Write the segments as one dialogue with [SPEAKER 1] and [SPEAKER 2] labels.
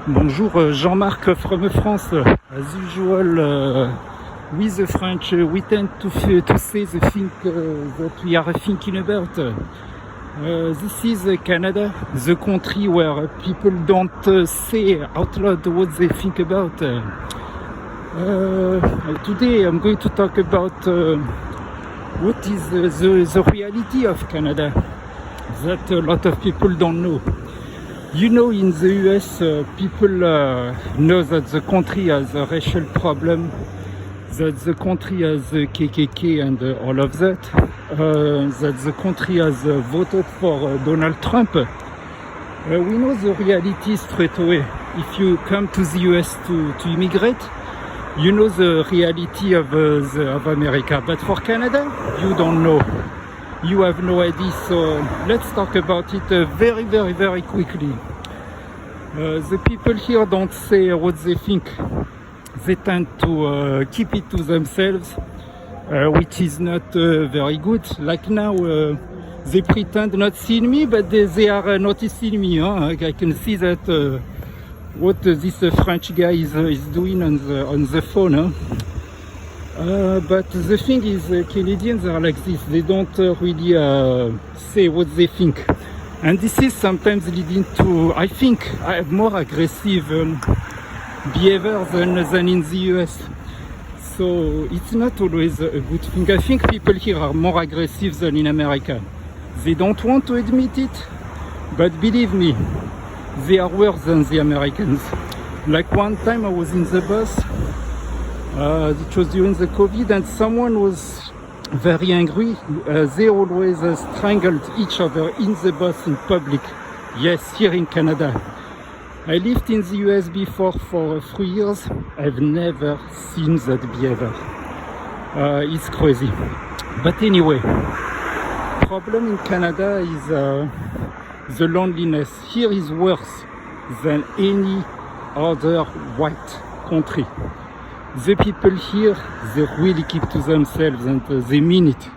[SPEAKER 1] Bonjour, Jean-Marc from France. As usual, with the French, we tend to say the thing that we are thinking about. This is Canada, the country where people don't say out loud what they think about. Today I'm going to talk about what is the reality of Canada that a lot of people don't know. You know, in the US, people know that the country has a racial problem, that the country has KKK and all of that, that the country has voted for Donald Trump. We know the reality straight away. If you come to the US to immigrate, you know the reality of America. But for Canada, you don't know. You have no idea, so let's talk about it very quickly. The people here don't say what they think. They tend to keep it to themselves, which is not very good. Like now, they pretend not seeing me, but they are noticing me. Huh? I can see that what this French guy is doing on the phone. Huh? But the thing is, Canadians are like this. They don't really say what they think. And this is sometimes leading to, I think, more aggressive behavior than in the US. So it's not always a good thing. I think people here are more aggressive than in America. They don't want to admit it, but believe me, they are worse than the Americans. Like one time I was in the bus, it was during the COVID, and someone was very angry. They always strangled each other in the bus in public. Yes, here in Canada. I lived in the US before for 3 years. I've never seen that behavior. It's crazy. But anyway, problem in Canada is the loneliness. Here is worse than any other white country. The people here, they really keep to themselves and they mean it.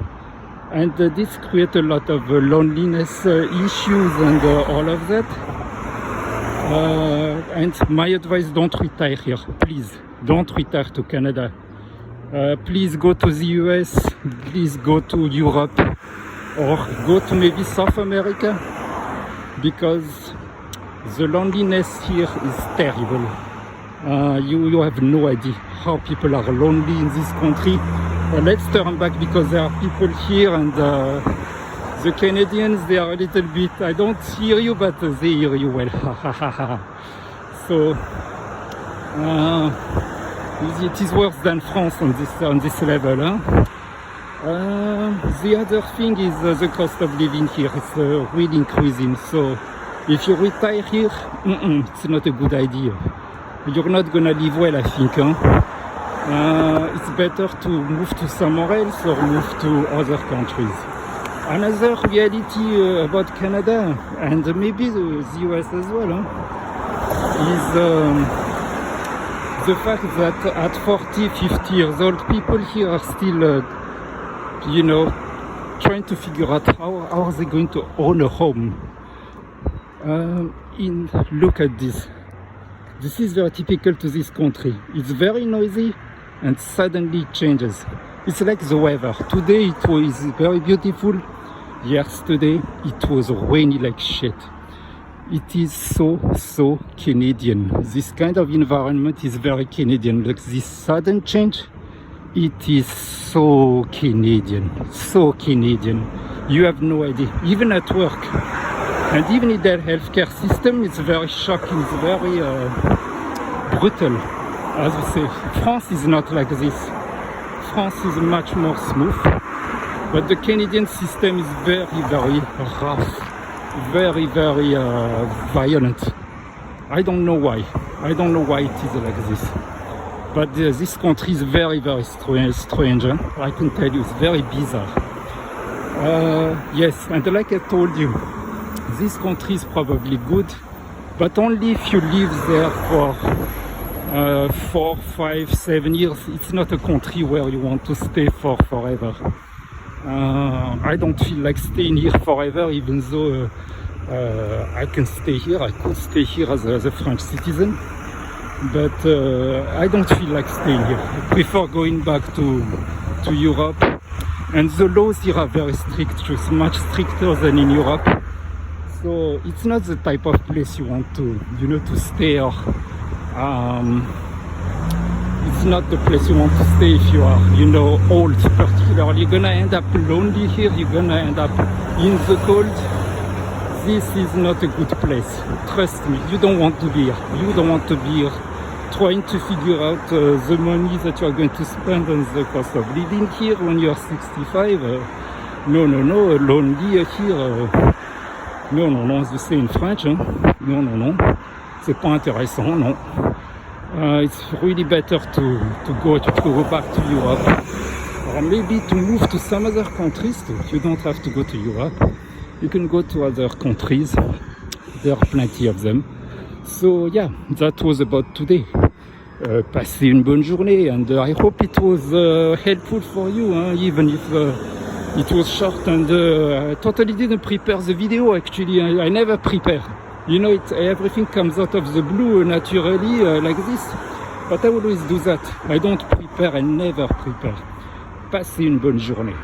[SPEAKER 1] And this creates a lot of loneliness issues and all of that. And my advice, don't retire here, please. Don't retire to Canada. Please go to the US, please go to Europe, or go to maybe South America, because the loneliness here is terrible. You have no idea how people are lonely in this country. Let's turn back, because there are people here, and the Canadians, they are a little bit, I don't hear you, but they hear you well. So it is worse than France on this level. Huh? The other thing is the cost of living here is really increasing. So if you retire here, it's not a good idea. You're not gonna live well, I think. Huh? It's better to move to somewhere else or move to other countries. Another reality about Canada, and maybe the US as well, is the fact that at 40, 50 years old, people here are still, trying to figure out how are they going to own a home. Look at this. This is very typical to this country. It's very noisy and suddenly it changes. It's like the weather. Today it was very beautiful. Yesterday it was rainy like shit. It is so Canadian. This kind of environment is very Canadian. Like this sudden change, it is so Canadian. So Canadian. You have no idea. Even at work. And even in their healthcare system, it's very shocking, it's very brutal, as we say. France is not like this. France is much more smooth, but the Canadian system is very rough, very violent. I don't know why. I don't know why it is like this. But this country is very strange. Huh? I can tell you, it's very bizarre. Yes, and like I told you, this country is probably good, but only if you live there for 4, 5, 7 years. It's not a country where you want to stay for forever. I don't feel like staying here forever, even though I can stay here. I could stay here as a French citizen, but I don't feel like staying here. I prefer going back to Europe. And the laws here are very strict, just much stricter than in Europe. So it's not the type of place you want to, to stay, or it's not the place you want to stay if you are, old particularly. You're gonna end up lonely here, you're gonna end up in the cold. This is not a good place. Trust me, you don't want to be here. You don't want to be here trying to figure out the money that you are going to spend on the cost of living here when you are 65. No, lonely here. Non, as you say in French. Hein? Non. C'est pas intéressant, non. It's really better to go back to Europe. Or maybe to move to some other countries too. You don't have to go to Europe. You can go to other countries. There are plenty of them. So yeah, that was about today. Passez une bonne journée, and I hope it was helpful for you, even if it was short, and I totally didn't prepare the video. Actually, I never prepare. Everything comes out of the blue naturally like this, but I always do that. I don't prepare, I never prepare. Passez une bonne journée.